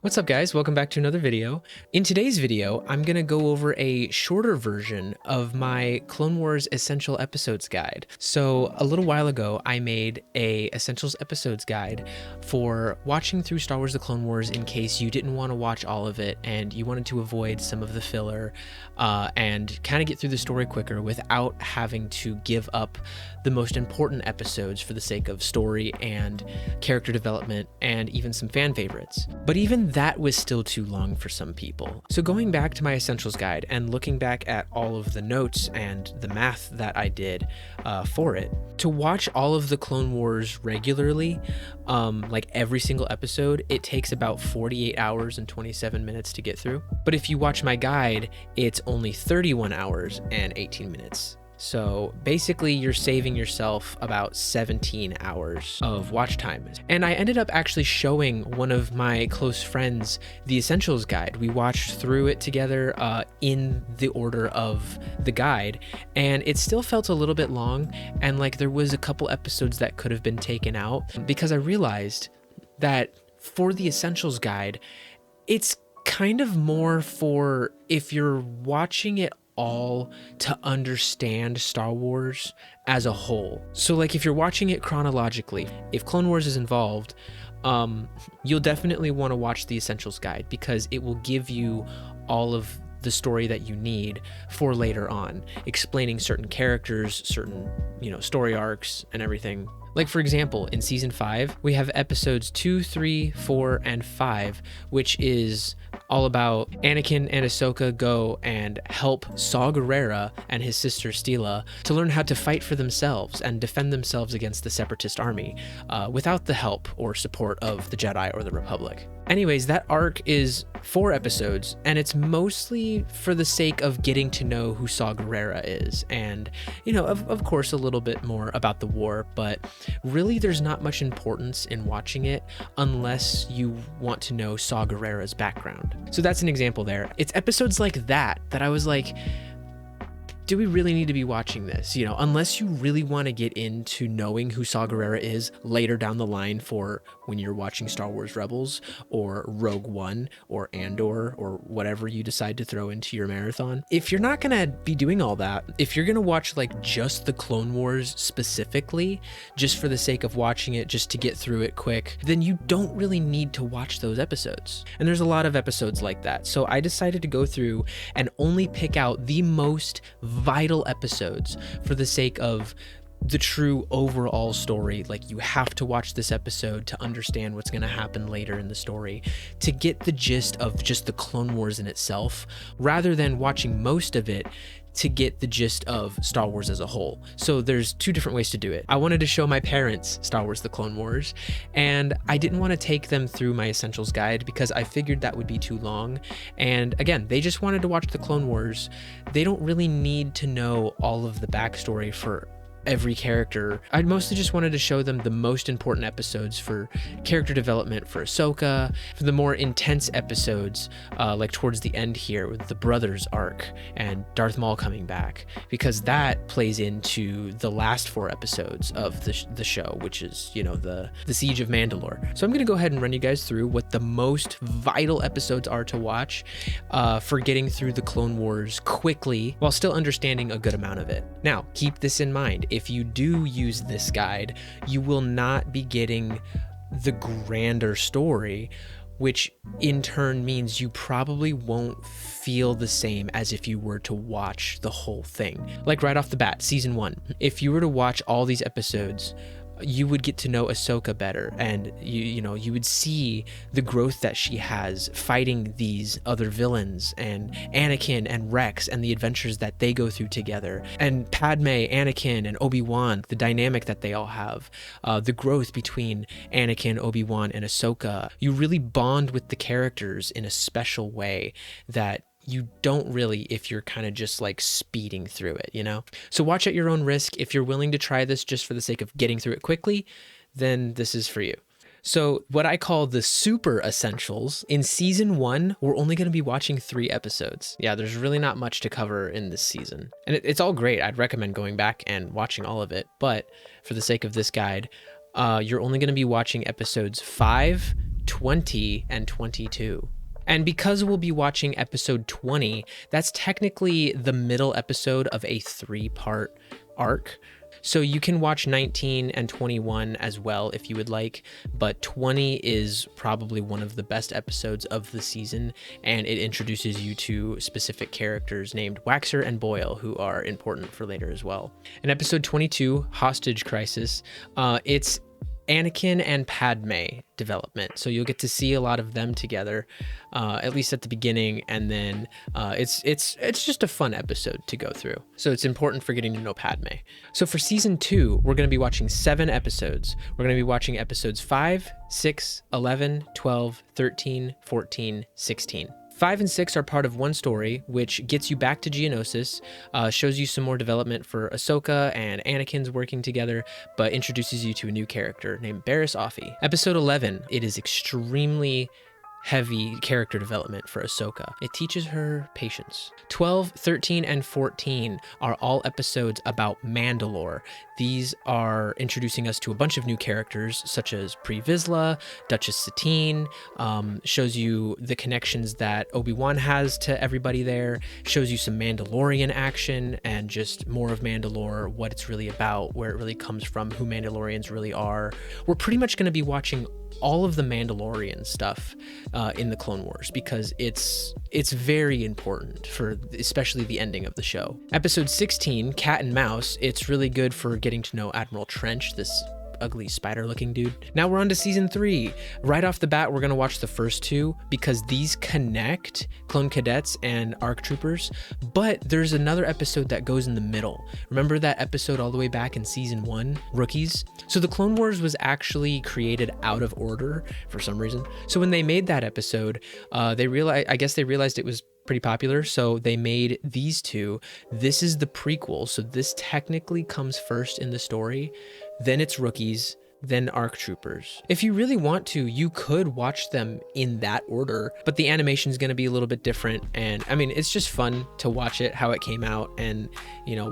What's up guys, welcome back to another video. In today's video, I'm gonna go over a shorter version of my Clone Wars Essential Episodes Guide. So a little while ago, I made a Essentials Episodes Guide for watching through Star Wars The Clone Wars in case you didn't want to watch all of it and you wanted to avoid some of the filler and kind of get through the story quicker without having to give up the most important episodes for the sake of story and character development and even some fan favorites. But even that was still too long for some people. So going back to my Essentials Guide and looking back at all of the notes and the math that I did for it, to watch all of the Clone Wars regularly, like every single episode, it takes about 48 hours and 27 minutes to get through. But if you watch my guide, it's only 31 hours and 18 minutes. So basically you're saving yourself about 17 hours of watch time. And I ended up actually showing one of my close friends the Essentials Guide. We watched through it together in the order of the guide, and it still felt a little bit long, and like there was a couple episodes that could have been taken out because I realized that for the Essentials Guide, it's kind of more for if you're watching it all to understand Star Wars as a whole. So like if you're watching it chronologically, if Clone Wars is involved, you'll definitely want to watch the Essentials Guide because it will give you all of the story that you need for later on, explaining certain characters, certain, story arcs and everything. Like for example, in season 5, we have episodes 2, 3, 4, and 5, which is all about Anakin and Ahsoka go and help Saw Gerrera and his sister Steela to learn how to fight for themselves and defend themselves against the Separatist army without the help or support of the Jedi or the Republic. Anyways, that arc is 4 episodes, and it's mostly for the sake of getting to know who Saw Gerrera is, and, of course, a little bit more about the war, but really there's not much importance in watching it unless you want to know Saw Gerrera's background. So that's an example there. It's episodes like that I was like, do we really need to be watching this? Unless you really want to get into knowing who Saw Gerrera is later down the line for when you're watching Star Wars Rebels or Rogue One or Andor or whatever you decide to throw into your marathon. If you're not going to be doing all that, if you're going to watch like just the Clone Wars specifically, just for the sake of watching it, just to get through it quick, then you don't really need to watch those episodes. And there's a lot of episodes like that. So I decided to go through and only pick out the most vital episodes for the sake of the true overall story. Like, you have to watch this episode to understand what's going to happen later in the story, to get the gist of just the Clone Wars in itself, rather than watching most of it to get the gist of Star Wars as a whole. So there's 2 different ways to do it. I wanted to show my parents Star Wars The Clone Wars, and I didn't want to take them through my Essentials Guide because I figured that would be too long. And again, they just wanted to watch The Clone Wars. They don't really need to know all of the backstory for every character. I mostly just wanted to show them the most important episodes for character development for Ahsoka, for the more intense episodes, like towards the end here with the brothers arc and Darth Maul coming back, because that plays into the last 4 episodes of the show, which is, the Siege of Mandalore. So I'm going to go ahead and run you guys through what the most vital episodes are to watch for getting through the Clone Wars quickly while still understanding a good amount of it. Now, keep this in mind. If you do use this guide, you will not be getting the grander story, which in turn means you probably won't feel the same as if you were to watch the whole thing. Like right off the bat, season 1, if you were to watch all these episodes, you would get to know Ahsoka better, and you would see the growth that she has fighting these other villains, and Anakin and Rex and the adventures that they go through together, and Padme, Anakin, and Obi-Wan, the dynamic that they all have, the growth between Anakin, Obi-Wan, and Ahsoka. You really bond with the characters in a special way that you don't really if you're kind of just like speeding through it, So watch at your own risk. If you're willing to try this just for the sake of getting through it quickly, then this is for you. So what I call the super essentials, in season 1, we're only going to be watching 3 episodes. Yeah, there's really not much to cover in this season. And it's all great. I'd recommend going back and watching all of it. But for the sake of this guide, you're only going to be watching episodes 5, 20 and 22. And because we'll be watching episode 20, that's technically the middle episode of a 3-part arc. So you can watch 19 and 21 as well if you would like, but 20 is probably one of the best episodes of the season, and it introduces you to specific characters named Waxer and Boyle, who are important for later as well. In episode 22, Hostage Crisis, it's Anakin and Padme development. So you'll get to see a lot of them together, at least at the beginning, and then it's just a fun episode to go through. So it's important for getting to know Padme. So for season 2, we're going to be watching 7 episodes. We're going to be watching episodes 5, 6, 11, 12, 13, 14, 16. 5 and 6 are part of one story, which gets you back to Geonosis, shows you some more development for Ahsoka and Anakin's working together, but introduces you to a new character named Barriss Offee. Episode 11, it is extremely heavy character development for Ahsoka. It teaches her patience. 12, 13, and 14 are all episodes about Mandalore. These are introducing us to a bunch of new characters, such as Pre Vizsla, Duchess Satine, shows you the connections that Obi-Wan has to everybody there, shows you some Mandalorian action and just more of Mandalore, what it's really about, where it really comes from, who Mandalorians really are. We're pretty much going to be watching all of the Mandalorian stuff in the Clone Wars because it's very important for especially the ending of the show. Episode 16, Cat and Mouse, it's really good for getting to know Admiral Trench, this ugly spider looking dude. Now we're on to season 3. Right off the bat, we're going to watch the first 2 because these connect Clone Cadets and ARC Troopers, but there's another episode that goes in the middle. Remember that episode all the way back in season 1, Rookies? So the Clone Wars was actually created out of order for some reason. So when they made that episode, they realized it was pretty popular, so they made these 2. This is the prequel, so this technically comes first in the story, then it's Rookies, then ARC Troopers. If you really want to, you could watch them in that order, but the animation is going to be a little bit different, and I mean, it's just fun to watch it, how it came out, and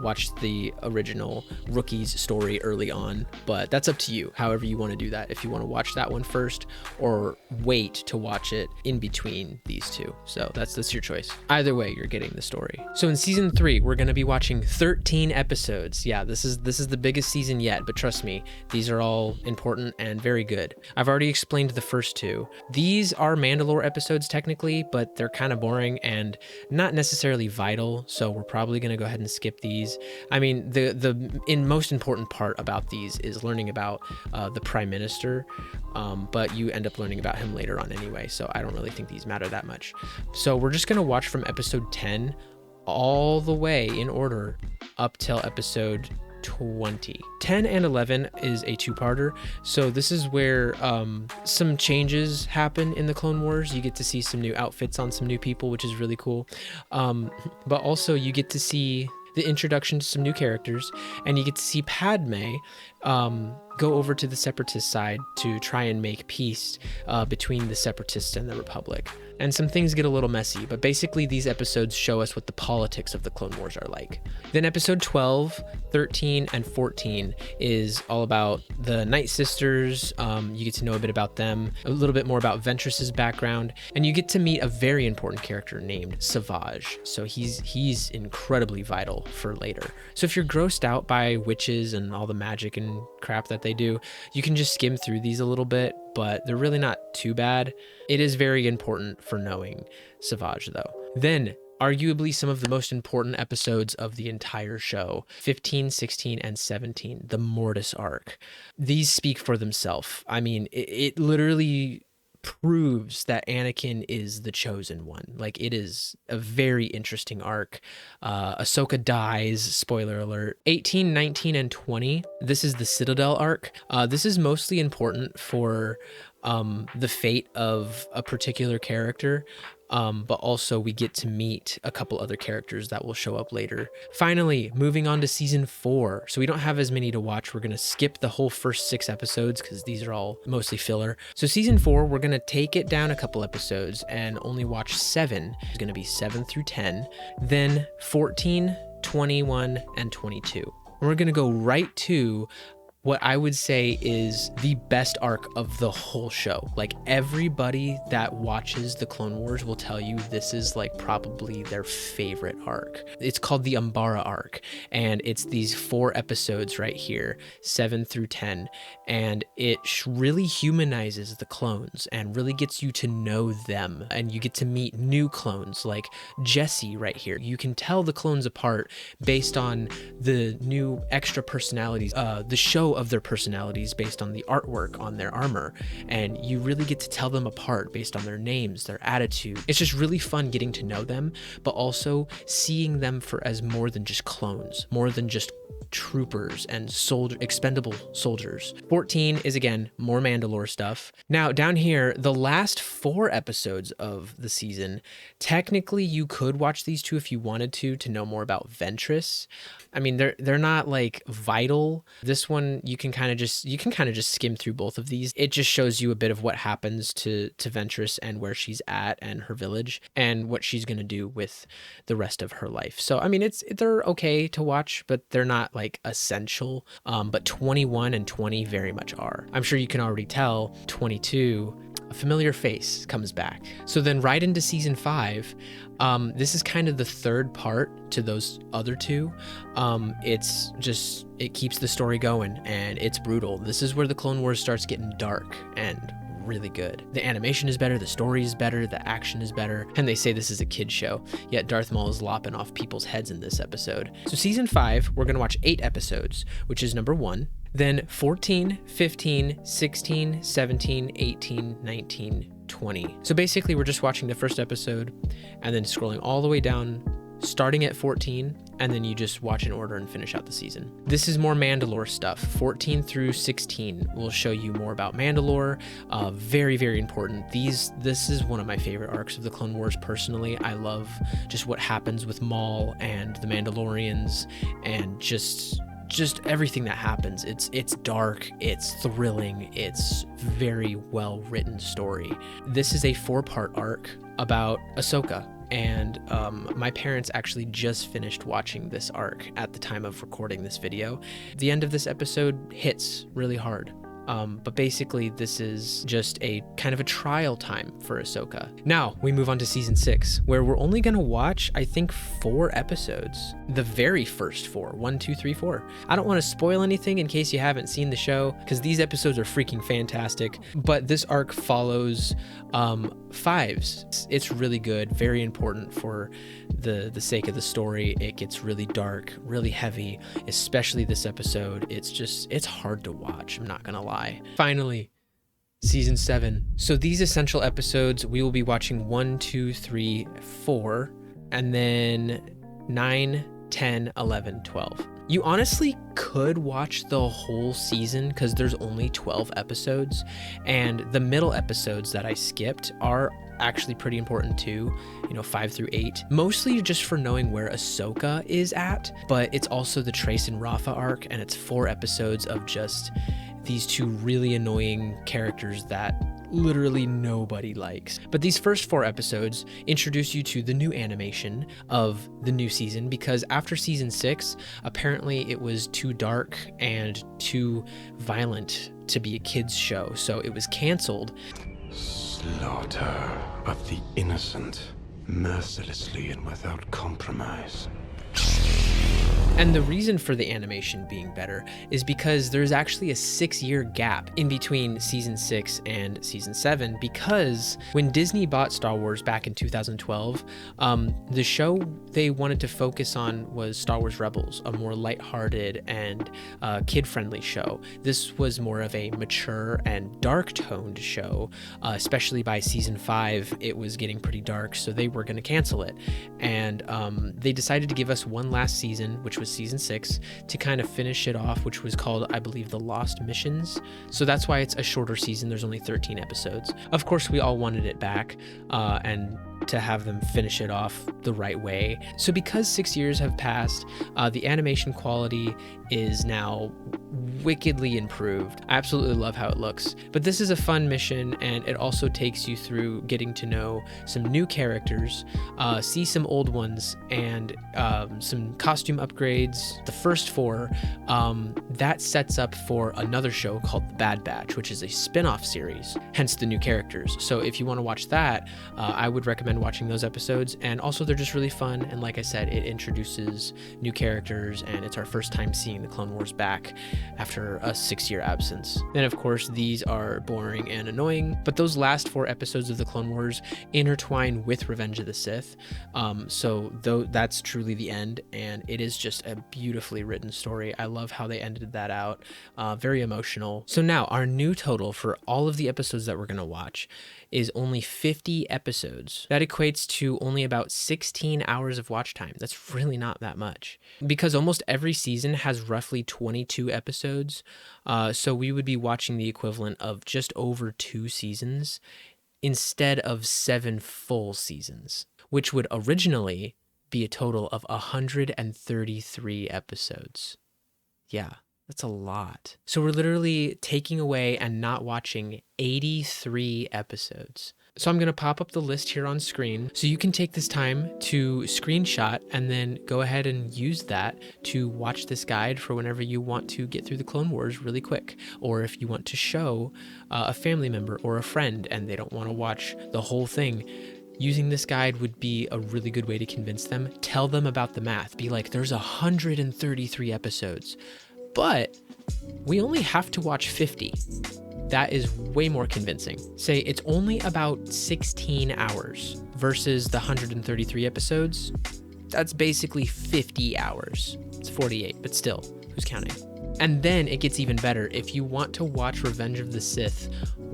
watch the original Rookies story early on, but that's up to you, however you want to do that, if you want to watch that one first, or wait to watch it in between these 2. So that's your choice. Either way, you're getting the story. So in season 3, we're going to be watching 13 episodes. Yeah, this is the biggest season yet, but trust me, these are all important and very good. I've already explained the first 2. These are Mandalore episodes technically, but they're kind of boring and not necessarily vital, so we're probably going to go ahead and skip these. I mean, the most important part about these is learning about the Prime Minister, but you end up learning about him later on anyway, so I don't really think these matter that much. So we're just going to watch from episode 10 all the way in order up till episode 20. 10 and 11 is a 2-parter, so this is where some changes happen in the Clone Wars. You get to see some new outfits on some new people, which is really cool, but also you get to see the introduction to some new characters, and you get to see Padme go over to the Separatist side to try and make peace between the Separatists and the Republic. And some things get a little messy, but basically these episodes show us what the politics of the Clone Wars are like. Then episode 12, 13, and 14 is all about the Night Sisters. You get to know a bit about them, a little bit more about Ventress's background, and you get to meet a very important character named Savage. So he's incredibly vital for later. So if you're grossed out by witches and all the magic and crap that they do, you can just skim through these a little bit, but they're really not too bad. It is very important for knowing Savage though. Then arguably some of the most important episodes of the entire show, 15, 16, and 17, the Mortis arc. These speak for themselves. I mean, it literally proves that Anakin is the chosen one. Like, it is a very interesting arc. Ahsoka dies, spoiler alert. 18, 19, and 20, this is the Citadel arc. This is mostly important for the fate of a particular character, but also we get to meet a couple other characters that will show up later. Finally, moving on to season 4. So we don't have as many to watch. We're going to skip the whole first 6 episodes because these are all mostly filler. So season 4, we're going to take it down a couple episodes and only watch 7. It's going to be 7 through 10. Then 14, 21, and 22. And we're going to go right to what I would say is the best arc of the whole show. Like, everybody that watches the Clone Wars will tell you this is like probably their favorite arc. It's called the Umbara arc, and it's these 4 episodes right here, 7 through 10, and it really humanizes the clones and really gets you to know them, and you get to meet new clones like Jesse right here. You can tell the clones apart based on the new extra personalities, the show of their personalities based on the artwork on their armor, and you really get to tell them apart based on their names, their attitude. It's just really fun getting to know them, but also seeing them for as more than just clones, more than just troopers and expendable soldiers. 14 is, again, more Mandalore stuff. Now down here, the last 4 episodes of the season, technically you could watch these 2 if you wanted to know more about Ventress. I mean, they're not like vital. This one you can kind of just skim through both of these. It just shows you a bit of what happens to Ventress and where she's at and her village and what she's going to do with the rest of her life. So I mean, they're okay to watch, but they're not like essential. But 21 and 20 very much are. I'm sure you can already tell 22, a familiar face comes back. So then right into season 5, this is kind of the third part to those other 2. It keeps the story going, and it's brutal. This is where the Clone Wars starts getting dark and really good. The animation is better, the story is better, the action is better, and they say this is a kid's show, yet Darth Maul is lopping off people's heads in this episode. So season 5, we're gonna watch 8 episodes, which is number 1. Then 14, 15, 16, 17, 18, 19, 20. So basically we're just watching the first episode and then scrolling all the way down, starting at 14, and then you just watch in order and finish out the season. This is more Mandalore stuff. 14 through 16 will show you more about Mandalore. Very, very important. This is one of my favorite arcs of the Clone Wars personally. I love just what happens with Maul and the Mandalorians and just everything that happens. It's dark, it's thrilling, it's very well written story. This is a 4-part arc about Ahsoka. And my parents actually just finished watching this arc at the time of recording this video. The end of this episode hits really hard. But basically this is just a kind of a trial time for Ahsoka. Now we move on to season 6, where we're only gonna watch, I think, 4 episodes. The very first 4, 1, 2, 3, 4. I don't want to spoil anything in case you haven't seen the show, because these episodes are freaking fantastic. But this arc follows 5s. It's really good, very important for the sake of the story. It gets really dark, really heavy, especially this episode. It's hard to watch, I'm not gonna lie. Finally, season 7. So these essential episodes, we will be watching 1, 2, 3, 4, and then 9, 10, 11, 12. You honestly could watch the whole season because there's only 12 episodes, and the middle episodes that I skipped are actually pretty important too, 5 through 8, mostly just for knowing where Ahsoka is at, but it's also the Trace and Rafa arc, and it's 4 episodes of just these 2 really annoying characters that literally nobody likes. But these first 4 episodes introduce you to the new animation of the new season, because after season 6, apparently it was too dark and too violent to be a kids show, so it was canceled. Slaughter of the innocent, mercilessly and without compromise. And the reason for the animation being better is because there's actually a 6-year gap in between season 6 and season 7, because when Disney bought Star Wars back in 2012, the show they wanted to focus on was Star Wars Rebels, a more lighthearted and kid-friendly show. This was more of a mature and dark-toned show, especially by season 5, it was getting pretty dark, so they were going to cancel it. And they decided to give us one last season, which was season 6, to kind of finish it off, which was called, I believe, The Lost Missions. So that's why it's a shorter season. There's only 13 episodes. Of course, we all wanted it back, and to have them finish it off the right way. So because 6 years have passed, the animation quality is now wickedly improved. I absolutely love how it looks. But this is a fun mission, and it also takes you through getting to know some new characters, see some old ones, and some costume upgrades. The first 4, that sets up for another show called The Bad Batch, which is a spin-off series, hence the new characters. So if you want to watch that, I would recommend watching those episodes. And also they're just really fun, and like I said, it introduces new characters, and it's our first time seeing the Clone Wars back after a 6-year absence. Then of course these are boring and annoying, but those last 4 episodes of the Clone Wars intertwine with Revenge of the Sith. So though that's truly the end, and it is just a beautifully written story. I love how they ended that out. Very emotional. So now our new total for all of the episodes that we're going to watch is only 50 episodes. That equates to only about 16 hours of watch time. That's really not that much. Because almost every season has roughly 22 episodes, so we would be watching the equivalent of just over 2 seasons instead of 7 full seasons, which would originally be a total of 133 episodes. Yeah. That's a lot. So we're literally taking away and not watching 83 episodes. So I'm going to pop up the list here on screen so you can take this time to screenshot and then go ahead and use that to watch this guide for whenever you want to get through the Clone Wars really quick. Or if you want to show a family member or a friend and they don't want to watch the whole thing, using this guide would be a really good way to convince them. Tell them about the math. Be like, there's 133 episodes. But we only have to watch 50. That is way more convincing. Say it's only about 16 hours versus the 133 episodes. That's basically 50 hours. It's 48, but still, who's counting? And then it gets even better. If you want to watch Revenge of the Sith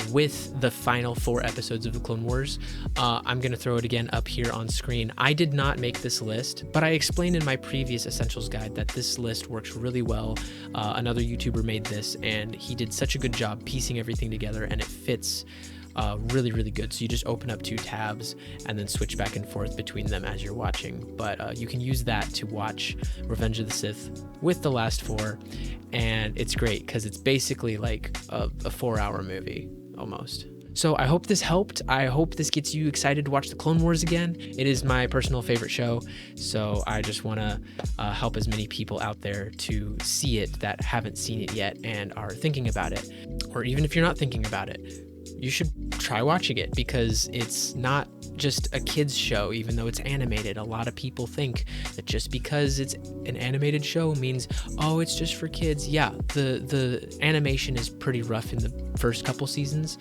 with the final 4 episodes of the Clone Wars, I'm going to throw it again up here on screen. I did not make this list, but I explained in my previous Essentials guide that this list works really well. Another YouTuber made this, and he did such a good job piecing everything together, and it fits really, really good. So you just open up 2 tabs and then switch back and forth between them as you're watching. But you can use that to watch Revenge of the Sith with the last 4, and it's great because it's basically like a 4-hour movie almost. So I hope this helped. I hope this gets you excited to watch the Clone Wars again. It is my personal favorite show, so I just want to help as many people out there to see it that haven't seen it yet and are thinking about it. Or even if you're not thinking about it, you should try watching it because it's not just a kids show, even though it's animated. A lot of people think that just because it's an animated show means, oh, it's just for kids. Yeah, the animation is pretty rough in the first couple seasons,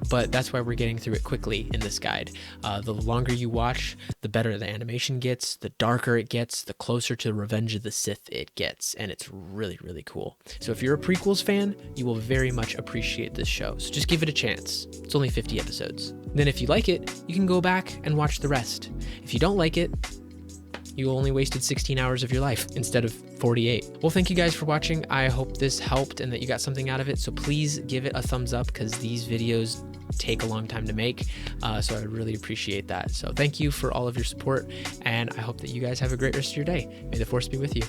but that's why we're getting through it quickly in this guide. The longer you watch, the better the animation gets, the darker it gets, the closer to Revenge of the Sith it gets, and it's really, really cool. So if you're a prequels fan, you will very much appreciate this show. So just give it a chance. It's only 50 episodes. Then if you like it, you can go back and watch the rest. If you don't like it, you only wasted 16 hours of your life instead of 48. Well, thank you guys for watching. I hope this helped and that you got something out of it. So please give it a thumbs up because these videos take a long time to make. So I really appreciate that. So thank you for all of your support, and I hope that you guys have a great rest of your day. May the Force be with you.